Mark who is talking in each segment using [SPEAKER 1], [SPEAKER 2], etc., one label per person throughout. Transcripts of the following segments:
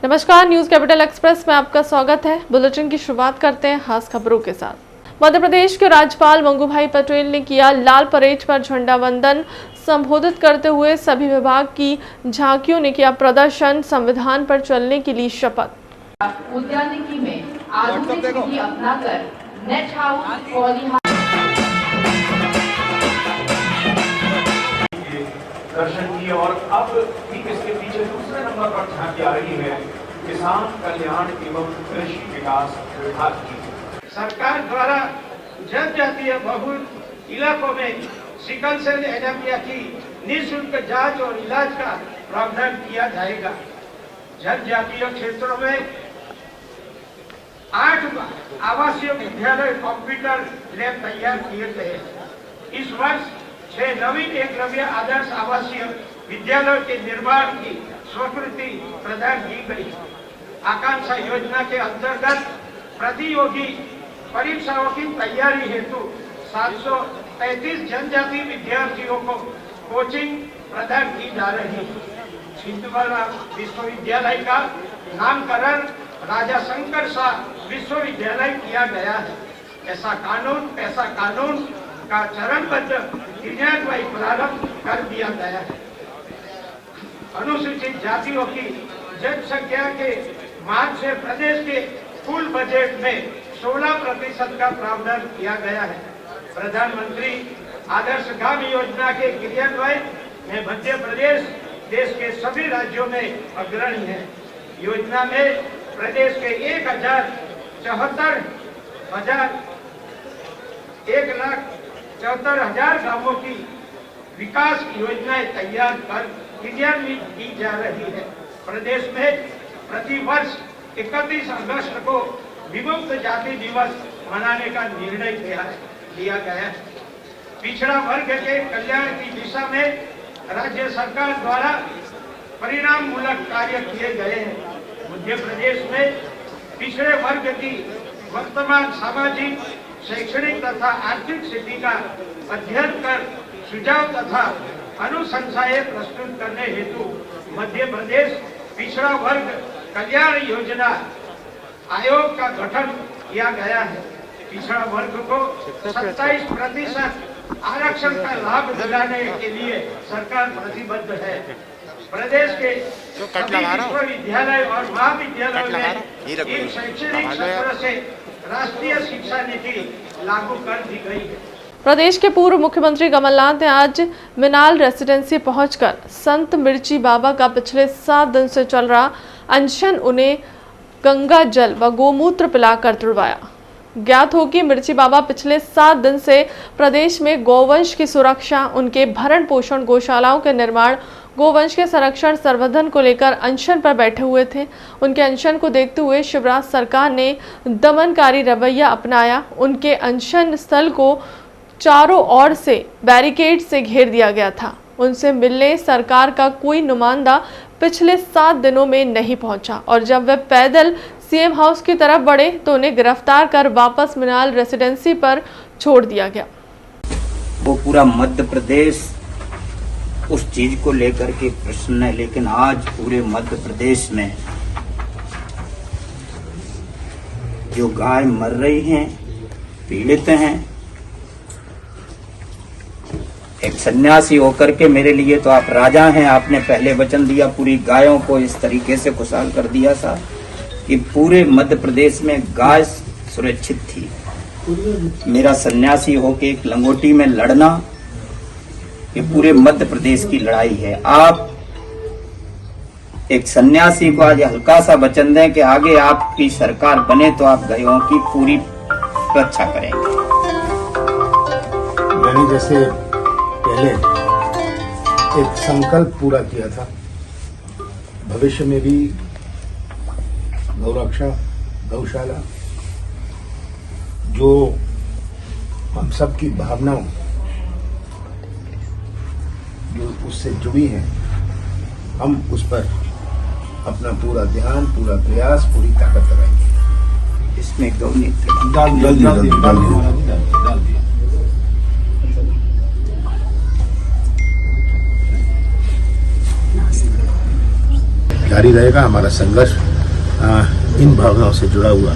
[SPEAKER 1] नमस्कार, news capital express में आपका स्वागत है। बुलेटिन की शुरुआत करते हैं खास खबरों के साथ। मध्य प्रदेश के राज्यपाल मंगूभाई पटेल ने किया लाल परेड पर झंडा वंदन। संबोधित करते हुए सभी विभाग की झांकियों ने किया प्रदर्शन। संविधान पर चलने की ली शपथ।
[SPEAKER 2] उद्यानिकी में आधुनिक विधि अपनाकर नेट हाउस पॉली
[SPEAKER 3] दर्शन किए और अब ठीक इसके पीछे दूसरे नंबर पर झांकी आ रही है किसान कल्याण एवं कृषि विकास विभाग की।
[SPEAKER 4] सरकार द्वारा जनजातीय बहुल इलाकों में सिकल सेल एनीमिया की निःशुल्क जांच और इलाज का प्रावधान किया जाएगा। जनजातीय क्षेत्रों में 8 आवासीय विद्यालय कंप्यूटर लैब तैयार किए गए। इस वर्ष 6 नवीन एकलव्य आदर्श आवासीय विद्यालय के निर्माण की स्वीकृति प्रदान की गई। आकांक्षा योजना के अंतर्गत प्रतियोगी परीक्षाओं की तैयारी हेतु 733 जनजातीय विद्यार्थियों को कोचिंग प्रदान की जा रही है। छिंदवाड़ा विश्वविद्यालय का नामकरण राजा शंकर शाह विश्वविद्यालय किया गया है। ऐसा कानून का चरणबद्ध क्रियान्वयन प्रारंभ कर दिया गया है। अनुसूचित जातियों की जनसंख्या के मान से प्रदेश के कुल बजट में 16% का प्रावधान किया गया है। प्रधानमंत्री आदर्श गांव योजना के क्रियान्वयन में मध्य प्रदेश देश के सभी राज्यों में अग्रणी है। योजना में प्रदेश के 1,74,000 गांवों की विकास योजनाएं तैयार कर क्रियान्वित की जा रही है। प्रदेश में प्रति वर्ष 31 अगस्त को विमुक्त जाति दिवस मनाने का निर्णय लिया गया है। पिछड़ा वर्ग के कल्याण की दिशा में राज्य सरकार द्वारा परिणाम मूलक कार्य किए गए हैं। मध्य प्रदेश में पिछड़े वर्ग की वर्तमान सामाजिक, शैक्षणिक तथा आर्थिक स्थिति का अध्ययन कर सुझाव तथा अनुशंसाएं प्रस्तुत करने हेतु मध्य प्रदेश पिछड़ा वर्ग कल्याण योजना आयोग का गठन किया गया है। पिछड़ा वर्ग को 27% आरक्षण का लाभ दिलाने के लिए सरकार प्रतिबद्ध है। प्रदेश के सभी विश्वविद्यालय और महाविद्यालयों में एक शैक्षणिक सत्र से राष्ट्रीय शिक्षा नीति लागू कर दी गई है।
[SPEAKER 1] प्रदेश के पूर्व मुख्यमंत्री कमलनाथ ने आज मिनाल रेसिडेंसी पहुंचकर संत मिर्ची बाबा का पिछले 7 दिन से चल रहा अनशन उन्हें गंगा जल व गोमूत्र पिलाकर तुड़वाया। ज्ञात हो कि मिर्ची बाबा पिछले 7 दिन से प्रदेश में गौवंश की सुरक्षा, उनके भरण पोषण, गौशालाओं के निर्माण, गोवंश के संरक्षण, संवर्धन को लेकर अनशन पर बैठे हुए थे। उनके अनशन को देखते हुए शिवराज सरकार ने दमनकारी रवैया अपनाया। उनके अनशन स्थल को चारों ओर से बैरिकेड से घेर दिया गया था। उनसे मिलने सरकार का कोई नुमाइंदा पिछले 7 दिनों में नहीं पहुंचा और जब वे पैदल सीएम हाउस की तरफ बढ़े तो उन्हें गिरफ्तार कर वापस मिनाल रेसिडेंसी पर छोड़ दिया गया।
[SPEAKER 5] वो पूरा मध्य प्रदेश उस चीज को लेकर के प्रसन्न है, लेकिन आज पूरे मध्य प्रदेश में जो गाय मर रही हैं, पीड़ित हैं, एक सन्यासी होकर के मेरे लिए तो आप राजा हैं। आपने पहले वचन दिया, पूरी गायों को इस तरीके से खुशहाल कर दिया था कि पूरे मध्य प्रदेश में गाय सुरक्षित थी। मेरा सन्यासी होकर एक लंगोटी में लड़ना, ये पूरे मध्य प्रदेश की लड़ाई है। आप एक सन्यासी को आज हल्का सा वचन दें कि आगे आपकी सरकार बने तो आप गायों की पूरी रक्षा करेंगे।
[SPEAKER 6] मैंने जैसे पहले एक संकल्प पूरा किया था, भविष्य में भी गौरक्षा, गौशाला जो हम सबकी भावनाओं जो उससे जुड़ी हैं, हम उस पर अपना पूरा ध्यान, पूरा प्रयास, पूरी ताकत लगाएंगे।
[SPEAKER 5] इसमें गौनीति
[SPEAKER 6] डाल दिया। जारी रहेगा। हमारा संघर्ष इन भावनाओं से जुड़ा हुआ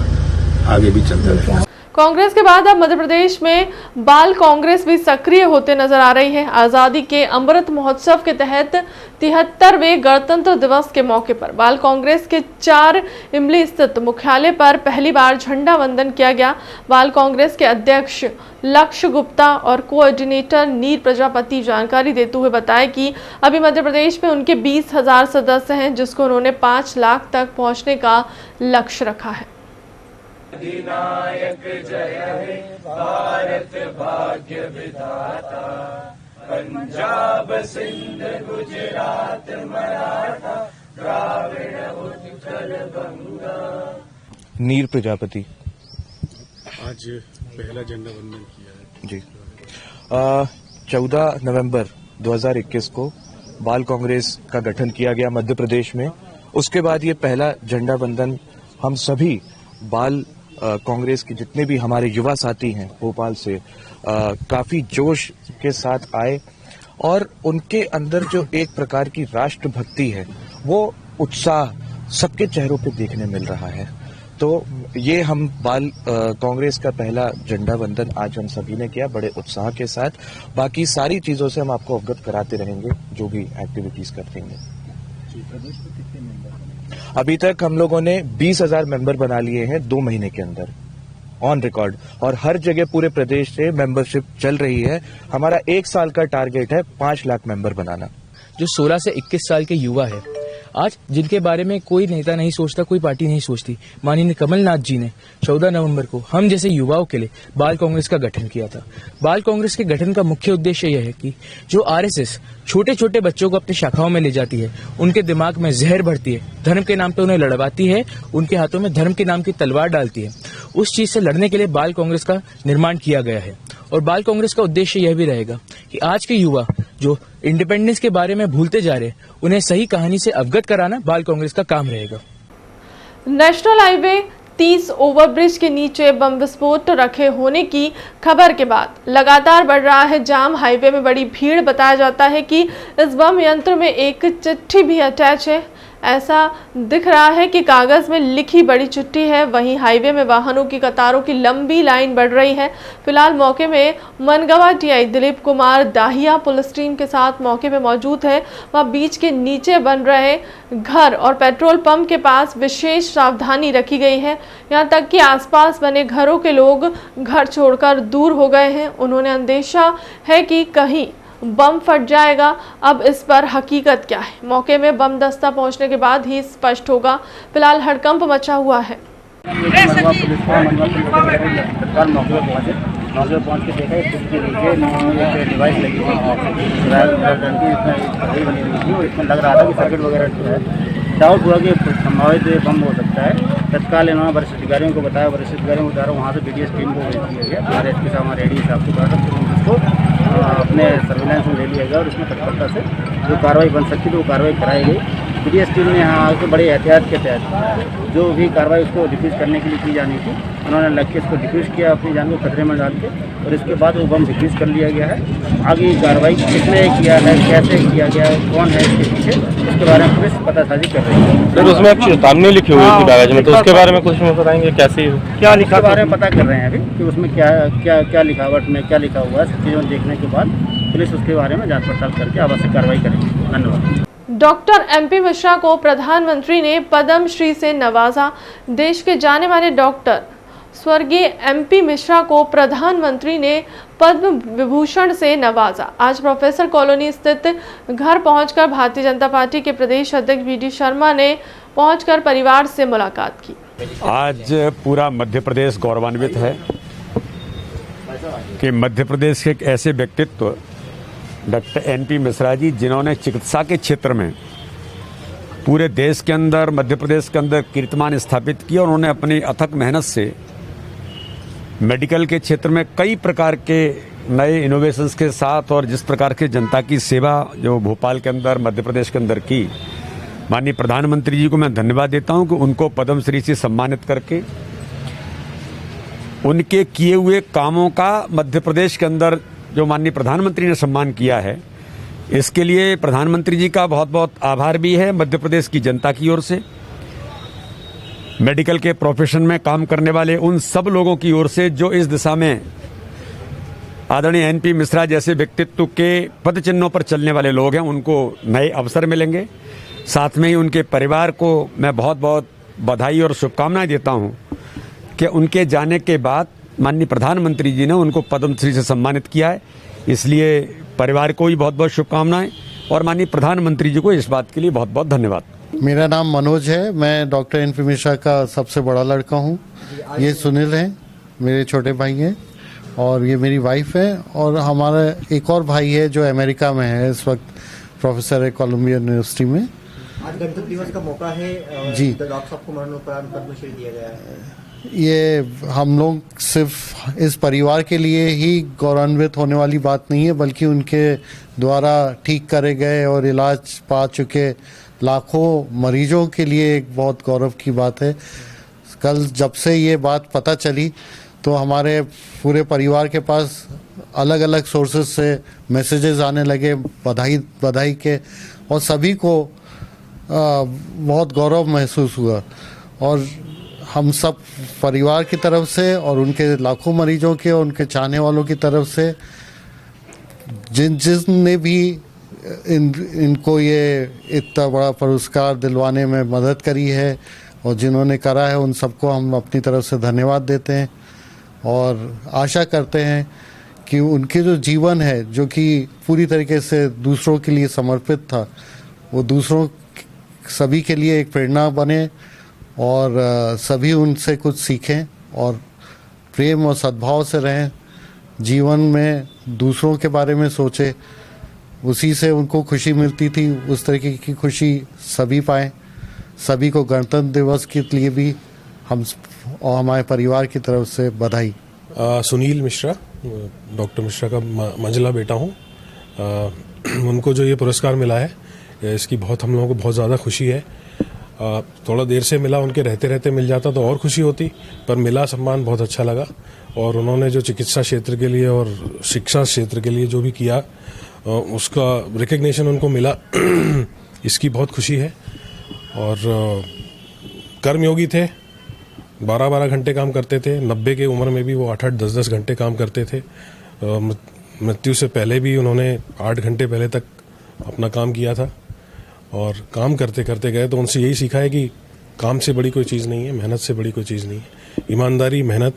[SPEAKER 6] आगे भी चलता रहेगा।
[SPEAKER 1] कांग्रेस के बाद अब मध्य प्रदेश में बाल कांग्रेस भी सक्रिय होते नजर आ रही है। आजादी के अमृत महोत्सव के तहत 73वें गणतंत्र दिवस के मौके पर बाल कांग्रेस के 4 इमली स्थित मुख्यालय पर पहली बार झंडा वंदन किया गया। बाल कांग्रेस के अध्यक्ष लक्ष्य गुप्ता और कोऑर्डिनेटर नीर प्रजापति जानकारी देते हुए बताया कि अभी मध्य प्रदेश में उनके 20,000 सदस्य हैं, जिसको उन्होंने 5 लाख तक पहुंचने का लक्ष्य रखा है।
[SPEAKER 5] अधिनायक जय हे भारत भाग्य विधाता, पंजाब सिंध गुजरात मराठा द्राविड़ उत्कल गंगा।
[SPEAKER 7] नीर प्रजापति
[SPEAKER 8] आज पहला झंडा वंदन किया है
[SPEAKER 7] जी। 14 नवंबर 2021 को बाल कांग्रेस का गठन किया गया मध्य प्रदेश में। उसके बाद ये पहला झंडा वंदन हम सभी बाल कांग्रेस के जितने भी हमारे युवा साथी हैं भोपाल से काफी जोश के साथ आए और उनके अंदर जो एक प्रकार की राष्ट्रभक्ति है वो उत्साह सबके चेहरों पे देखने मिल रहा है। तो ये हम बाल कांग्रेस का पहला झंडा वंदन आज हम सभी ने किया बड़े उत्साह के साथ। बाकी सारी चीजों से हम आपको अवगत कराते रहेंगे जो भी एक्टिविटीज करते हैं। अभी तक हम लोगों ने 20,000 मेंबर बना लिए हैं 2 महीने के अंदर ऑन रिकॉर्ड, और हर जगह पूरे प्रदेश से मेंबरशिप चल रही है। हमारा 1 साल का टारगेट है 5 लाख मेंबर बनाना।
[SPEAKER 9] जो 16 से 21 साल के युवा है आज, जिनके बारे में कोई नेता नहीं सोचता, कोई पार्टी नहीं सोचती, माननीय कमलनाथ जी ने 14 नवंबर को हम जैसे युवाओं के लिए बाल कांग्रेस का गठन किया था। बाल कांग्रेस के गठन का मुख्य उद्देश्य यह है कि जो आरएसएस छोटे छोटे बच्चों को अपनी शाखाओं में ले जाती है, उनके दिमाग में जहर भरती है, धर्म के नाम पे उन्हें लड़वाती है, उनके हाथों में धर्म के नाम की तलवार डालती है, उस चीज से लड़ने के लिए बाल कांग्रेस का निर्माण किया गया है। और बाल कांग्रेस का उद्देश्य यह भी रहेगा कि आज के युवा जो इंडिपेंडेंस के बारे में भूलते जा रहे, उन्हें सही कहानी से अवगत कराना बाल कांग्रेस का काम रहेगा।
[SPEAKER 1] नेशनल हाईवे 30 ओवरब्रिज के नीचे बम विस्फोट रखे होने की खबर के बाद लगातार बढ़ रहा है जाम। हाईवे में बड़ी भीड़। बताया जाता है कि इस बम यंत्र में एक चिट्ठी भी अटैच है। ऐसा दिख रहा है कि कागज में लिखी बड़ी चिट्ठी है। वहीं हाईवे में वाहनों की कतारों की लंबी लाइन बढ़ रही है। फिलहाल मौके में Mangawan TI Dilip Kumar Dahiya police team के साथ मौके पे मौजूद है। वह बीच के नीचे बन रहे घर और पेट्रोल पंप के पास विशेष सावधानी रखी गई है। यहाँ तक कि आसपास बने घरों के लोग घर छोड़कर दूर हो गए हैं। उन्होंने अंदेशा है कि कहीं बम फट जाएगा। अब इस पर हकीकत क्या है, मौके में बम दस्ता पहुंचने के बाद ही स्पष्ट होगा। फिलहाल हड़कंप मचा हुआ है।
[SPEAKER 10] मौके पहुँच के देखा इसके नीचे एक डिवाइस लगी हुई बनी हुई थी और इसमें लग रहा था कि सर्किट वगैरह जो है डाउट हुआ कि संभावित बम हो सकता है। तत्काल इन्होंने वरिष्ठ अधिकारियों को बताया, वरिष्ठ अधिकारियों के द्वारा वहाँ से बीडीएस टीम को भेज दिया गया। हमारे एसपी साहब हमारे एडी साहब के द्वारा उसको अपने सर्विलांस में ले लिया गया और इसमें तत्परता से जो कार्रवाई बन सकती थी वो कार्रवाई कराई गई। बीडीएस टीम ने यहाँ आकर बड़े एहतियात के तहत जो भी कार्रवाई उसको डिफ्यूज़ करने के लिए की जानी थी, उन्होंने लग के इसको डिफ्यूज़ किया अपनी जान को खतरे में डाल के, और इसके बाद वो बम डिफ्यूज़ कर लिया गया है। आगे कार्रवाई किसने किया है, कैसे किया गया है, कौन है इसके पीछे, उसके बारे में पुलिस पतासाजी कर रही है।
[SPEAKER 7] सर उसमें एक चेतावनी लिखी हुई थी कागज में, तो उसके बारे में कुछ बताएंगे कैसे
[SPEAKER 10] क्या लिखा, बारे में पता कर रहे हैं अभी कि उसमें क्या क्या क्या लिखावट में क्या लिखा हुआ है। सब चीज़ों देखने के बाद पुलिस उसके बारे में जाँच पड़ताल करके आवश्यक कार्रवाई करेगी। धन्यवाद।
[SPEAKER 1] डॉक्टर एमपी मिश्रा को प्रधानमंत्री ने पद्म श्री से नवाजा। देश के जाने माने डॉक्टर स्वर्गीय एमपी मिश्रा को प्रधानमंत्री ने पद्म विभूषण से नवाजा। आज प्रोफेसर कॉलोनी स्थित घर पहुंचकर भारतीय जनता पार्टी के प्रदेश अध्यक्ष वीडी शर्मा ने पहुंचकर परिवार से मुलाकात की।
[SPEAKER 11] आज पूरा मध्य प्रदेश गौरवान्वित है कि मध्य प्रदेश के एक ऐसे व्यक्तित्व डॉक्टर एनपी मिश्रा जी, जिन्होंने चिकित्सा के क्षेत्र में पूरे देश के अंदर, मध्य प्रदेश के अंदर कीर्तिमान स्थापित किया। उन्होंने अपनी अथक मेहनत से मेडिकल के क्षेत्र में कई प्रकार के नए इनोवेशंस के साथ और जिस प्रकार की जनता की सेवा जो भोपाल के अंदर, मध्य प्रदेश के अंदर की, माननीय प्रधानमंत्री जी को मैं धन्यवाद देता हूं कि उनको पद्मश्री से सम्मानित करके उनके किए हुए कामों का मध्य प्रदेश के अंदर जो माननीय प्रधानमंत्री ने सम्मान किया है, इसके लिए प्रधानमंत्री जी का बहुत बहुत आभार भी है मध्य प्रदेश की जनता की ओर से, मेडिकल के प्रोफेशन में काम करने वाले उन सब लोगों की ओर से जो इस दिशा में आदरणीय एनपी मिश्रा जैसे व्यक्तित्व के पद चिन्हों पर चलने वाले लोग हैं, उनको नए अवसर मिलेंगे। साथ में ही उनके परिवार को मैं बहुत बहुत बधाई और शुभकामनाएं देता हूं कि उनके जाने के बाद माननीय प्रधानमंत्री जी ने उनको पद्मश्री से सम्मानित किया है। इसलिए परिवार को भी बहुत बहुत शुभकामनाएं और माननीय प्रधानमंत्री जी को इस बात के लिए बहुत बहुत धन्यवाद।
[SPEAKER 12] मेरा नाम मनोज है, मैं डॉक्टर एनपी मिश्रा का सबसे बड़ा लड़का हूं। ये सुनील हैं, मेरे छोटे भाई हैं, और ये मेरी वाइफ है, और हमारा एक और भाई है जो अमेरिका में है, इस वक्त प्रोफेसर है कोलंबिया यूनिवर्सिटी में।
[SPEAKER 13] आज गणतंत्र दिवस का मौका है
[SPEAKER 12] जी,
[SPEAKER 13] डॉक्टर साहब को मरणोपरांत पद्मश्री दिया गया है।
[SPEAKER 12] ये हम लोग सिर्फ इस परिवार के लिए ही गौरवान्वित होने वाली बात नहीं है, बल्कि उनके द्वारा ठीक करे गए और इलाज पा चुके लाखों मरीजों के लिए एक बहुत गौरव की बात है। कल जब से ये बात पता चली तो हमारे पूरे परिवार के पास अलग अलग सोर्सेज से मैसेजेस आने लगे बधाई के, और सभी को बहुत गौरव महसूस हुआ। और हम सब परिवार की तरफ से और उनके लाखों मरीजों के और उनके चाहने वालों की तरफ से जिसने भी इनको ये इतना बड़ा पुरस्कार दिलवाने में मदद करी है और जिन्होंने करा है, उन सबको हम अपनी तरफ से धन्यवाद देते हैं और आशा करते हैं कि उनके जो जीवन है, जो कि पूरी तरीके से दूसरों के लिए समर्पित था, वो दूसरों सभी के लिए एक प्रेरणा बने और सभी उनसे कुछ सीखें और प्रेम और सद्भाव से रहें, जीवन में दूसरों के बारे में सोचें। उसी से उनको खुशी मिलती थी, उस तरीके की खुशी सभी पाएं। सभी को गणतंत्र दिवस के लिए भी हम और हमारे परिवार की तरफ से बधाई।
[SPEAKER 8] सुनील मिश्रा, डॉक्टर मिश्रा का मंझला बेटा हूँ। उनको जो ये पुरस्कार मिला है, इसकी बहुत हम लोगों को बहुत ज़्यादा खुशी है। थोड़ा देर से मिला, उनके रहते रहते मिल जाता तो और खुशी होती, पर मिला सम्मान बहुत अच्छा लगा। और उन्होंने जो चिकित्सा क्षेत्र के लिए और शिक्षा क्षेत्र के लिए जो भी किया, उसका रिकग्निशन उनको मिला, इसकी बहुत खुशी है। और कर्मयोगी थे, 12-12 घंटे काम करते थे। 90 की उम्र में भी वो 8-8, 10-10 घंटे काम करते थे। मृत्यु से पहले भी उन्होंने 8 घंटे पहले तक अपना काम किया था और काम करते करते गए। तो उनसे यही सीखा है कि काम से बड़ी कोई चीज़ नहीं है, मेहनत से बड़ी कोई चीज़ नहीं है। ईमानदारी, मेहनत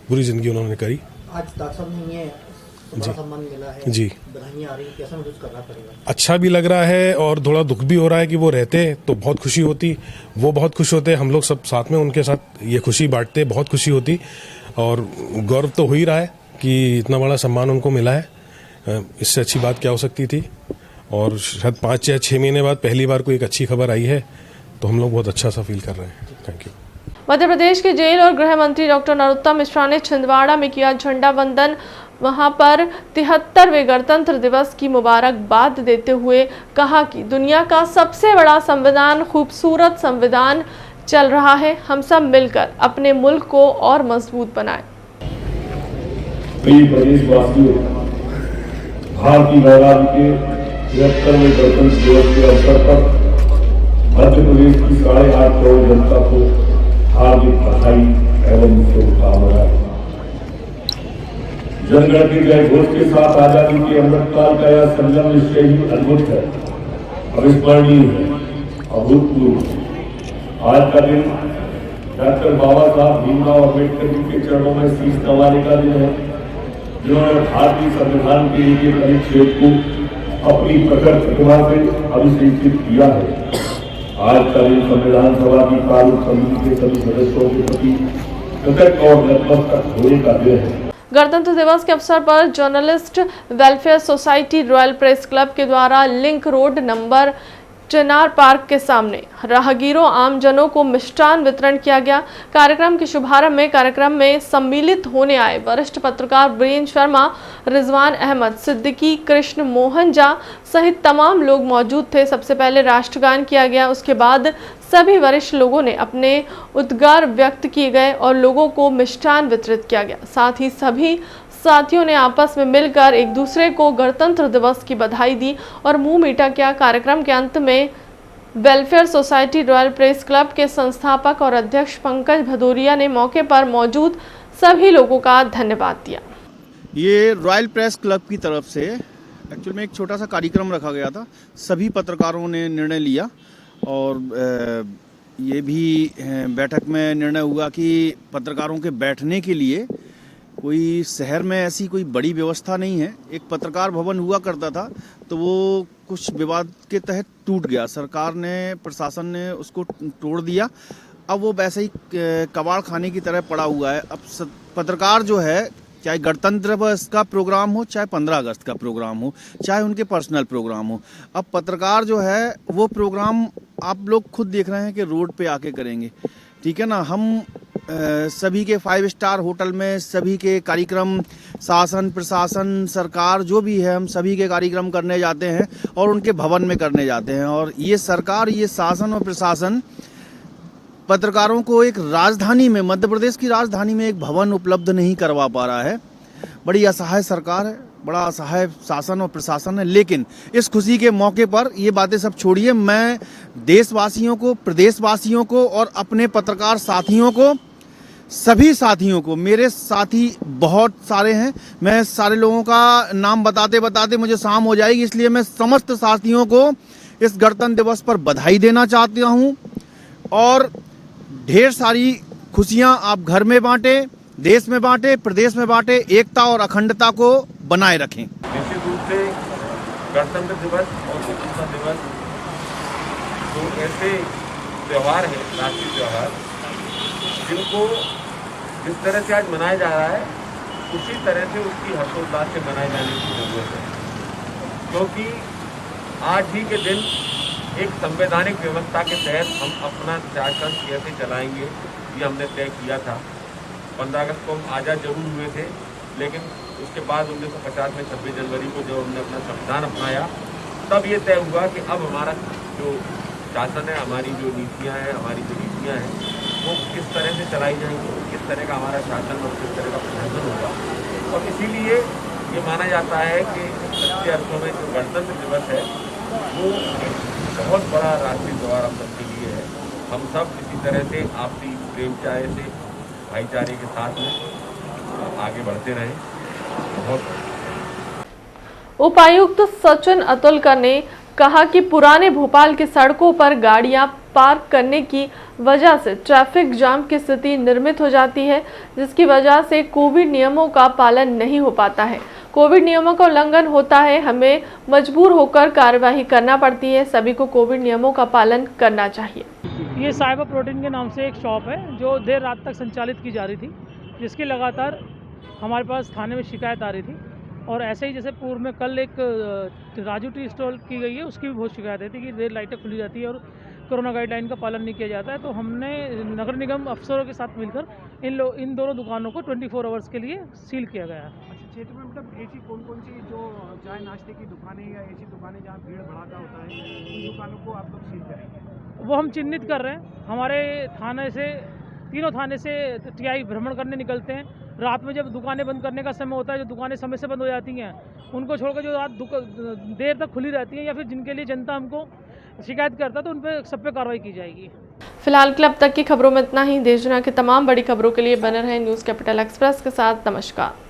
[SPEAKER 8] पूरी ज़िंदगी उन्होंने करी।
[SPEAKER 13] आज डॉक्टर साहब ने ये सम्मान मिला है,
[SPEAKER 8] जी,
[SPEAKER 13] बधाइयाँ आ रही, कैसा महसूस करना पड़ेगा?
[SPEAKER 8] अच्छा भी लग रहा है और थोड़ा दुख भी हो रहा है कि वो रहते तो बहुत खुशी होती, वो बहुत खुश होते, हम लोग सब साथ में उनके साथ ये खुशी बांटते, बहुत खुशी होती। और गौरव तो हो ही रहा है कि इतना बड़ा सम्मान उनको मिला है, इससे अच्छी बात क्या हो सकती थी। और शायद 5 या 6 महीने बाद पहली बार कोई एक अच्छी खबर आई है, तो हम लोग बहुत अच्छा सा फील कर रहे हैं। Thank you.
[SPEAKER 1] मध्य प्रदेश के जेल और गृह मंत्री डॉक्टर नरोत्तम मिश्रा ने छिंदवाड़ा में किया झंडा वंदन। वहां पर 73वें गणतंत्र दिवस की मुबारकबाद देते हुए कहा कि दुनिया का सबसे बड़ा संविधान, खूबसूरत संविधान चल रहा है। हम सब मिलकर अपने मुल्क को और मजबूत बनाएं।
[SPEAKER 3] भारतीय आजादी के 73वें गणतंत्र दिवस के अवसर पर मध्य प्रदेश की 8.5 करोड़ जनता को हार्दिक बधाई एवं शुभकामनाएं। जनगण के जय घोष के साथ आजादी के अमृतकाल का यह संगम निश्चय ही अद्भुत है, अविस्मरणीय है, अभूतपूर्व है। आज का दिन डॉक्टर बाबा साहब भीमराव अम्बेडकर जी के चरणों में शीश नवाने का दिन है, जिन्होंने भारतीय संविधान के एक अनुच्छेद को अपनी प्रखर प्रतिभा से अभिषेकित किया है। आज का दिन संविधान सभा की कार्यकारिणी समिति के सभी सदस्यों के प्रति कृतज्ञ और नतमस्तक होने का दिन है।
[SPEAKER 1] गणतंत्र दिवस के अवसर पर journalist welfare society royal press club के द्वारा लिंक रोड नंबर चिनार पार्क के सामने राहगीरों आमजनों को मिष्ठान वितरण किया गया। कार्यक्रम के शुभारंभ में कार्यक्रम में सम्मिलित होने आए वरिष्ठ पत्रकार वीरेंद्र शर्मा, रिजवान अहमद, सिद्दीकी, कृष्ण मोहन झा सहित तमाम लोग मौजूद थे। सबसे पहले राष्ट्रगान किया गया, उसके बाद सभी वरिष्ठ लोगों ने अपने उद्गार व्यक्त किए गए और लोगों को मिष्ठान वितरित किया गया। साथ ही सभी साथियों ने आपस में मिलकर एक दूसरे को गणतंत्र दिवस की बधाई दी और मुंह मीठा किया। कार्यक्रम के अंत में welfare society royal press club के संस्थापक और अध्यक्ष पंकज भदौरिया ने मौके पर मौजूद सभी लोगों का धन्यवाद दिया।
[SPEAKER 14] ये रॉयल प्रेस क्लब की तरफ से एक्चुअल में एक छोटा सा कार्यक्रम रखा गया था। सभी पत्रकारों ने निर्णय लिया और ये भी बैठक में निर्णय हुआ कि पत्रकारों के बैठने के लिए कोई शहर में ऐसी कोई बड़ी व्यवस्था नहीं है। एक पत्रकार भवन हुआ करता था तो वो कुछ विवाद के तहत टूट गया। सरकार ने, प्रशासन ने उसको तोड़ दिया। अब वो वैसे ही कबाड़ खाने की तरह पड़ा हुआ है। अब पत्रकार जो है, चाहे गणतंत्र दिवस का प्रोग्राम हो, चाहे 15 अगस्त का प्रोग्राम हो, चाहे उनके पर्सनल प्रोग्राम हो, अब पत्रकार जो है वो प्रोग्राम आप लोग खुद देख रहे हैं कि रोड पे आके करेंगे। ठीक है ना। हम सभी के 5 स्टार होटल में सभी के कार्यक्रम, शासन प्रशासन सरकार जो भी है, हम सभी के कार्यक्रम करने जाते हैं और उनके भवन में करने जाते हैं। और ये सरकार, ये शासन और प्रशासन पत्रकारों को एक राजधानी में, मध्य प्रदेश की राजधानी में एक भवन उपलब्ध नहीं करवा पा रहा है। बड़ी असहाय सरकार है, बड़ा असहाय शासन और प्रशासन है। लेकिन इस खुशी के मौके पर ये बातें सब छोड़िए, मैं देशवासियों को, प्रदेशवासियों को और अपने पत्रकार साथियों को, सभी साथियों को, मेरे साथी बहुत सारे हैं, मैं सारे लोगों का नाम बताते बताते मुझे शाम हो जाएगी, इसलिए मैं समस्त साथियों को इस गणतंत्र दिवस पर बधाई देना चाहता हूं और ढेर सारी खुशियां आप घर में बांटें, देश में बांटें, प्रदेश में बांटें, एकता और अखंडता को बनाए रखें।
[SPEAKER 15] निश्चित रूप से गणतंत्र दिवस और स्वतंत्रता दिवस दो ऐसे त्यौहार हैं, राष्ट्रीय त्यौहार, जिनको जिस तरह से आज मनाया जा रहा है उसी तरह से उसकी हर्षोल्लास से मनाए जाने की जरूरत है। क्योंकि आज ही के दिन एक संवैधानिक व्यवस्था के तहत हम अपना शासन कैसे चलाएंगे ये हमने तय किया था। 15 अगस्त को हम आज़ाद जरूर हुए थे, लेकिन उसके बाद 1950 में 26 जनवरी को जब हमने अपना संविधान अपनाया तब ये तय हुआ कि अब हमारा जो शासन है, हमारी जो नीतियाँ हैं, हमारी जो नीतियाँ हैं वो किस तरह से चलाई जाएंगी, किस तरह का हमारा शासन और किस तरह का प्रशासन होगा। और इसीलिए ये माना जाता है कि सच्चे अर्थों में जो गणतंत्र दिवस है वो एक बहुत बड़ा राष्ट्रीय त्यौहार हम सबके लिए है। हम सब इसी तरह से आपसी प्रेमचारे से, भाईचारे के साथ में आगे बढ़ते रहें। बहुत
[SPEAKER 1] उपायुक्त सचिन अतुलकर ने कहा कि पुराने भोपाल की सड़कों पर गाड़ियां पार्क करने की वजह से ट्रैफिक जाम की स्थिति निर्मित हो जाती है, जिसकी वजह से कोविड नियमों का पालन नहीं हो पाता है। कोविड नियमों का उल्लंघन होता है, हमें मजबूर होकर कार्यवाही करना पड़ती है। सभी को कोविड नियमों का पालन करना चाहिए।
[SPEAKER 16] ये साइबर प्रोटीन के नाम से एक शॉप है जो देर रात तक संचालित की जा रही थी, जिसकी लगातार हमारे पास थाने में शिकायत आ रही थी। और ऐसे ही जैसे पूर्व में कल एक राजू टी स्टॉल की गई है, उसकी भी बहुत शिकायत है कि देर लाइटें खुली जाती है और कोरोना गाइडलाइन का पालन नहीं किया जाता है। तो हमने नगर निगम अफसरों के साथ मिलकर इन दोनों दुकानों को 24 आवर्स के लिए सील किया गया है।
[SPEAKER 13] क्षेत्र में मतलब ऐसी कौन कौन सी जो चाय नाश्ते की दुकानें या ऐसी दुकानें जहाँ भीड़ भड़ाका होता है, उन दुकानों को आप लोग सील करेंगे?
[SPEAKER 16] वो हम चिन्हित कर रहे हैं। हमारे थाने से, तीनों थाने से टीआई भ्रमण करने निकलते हैं। रात में जब दुकानें बंद करने का समय होता है, जो दुकानें समय से बंद हो जाती हैं, उनको छोड़कर जो रात देर तक खुली रहती हैं या फिर जिनके लिए जनता हमको शिकायत करता है तो उन पर सब पे कार्रवाई की जाएगी।
[SPEAKER 1] फिलहाल क्लब तक की खबरों में इतना ही। देश दुनिया की तमाम बड़ी खबरों के लिए बने रहें न्यूज़ कैपिटल एक्सप्रेस के साथ। नमस्कार।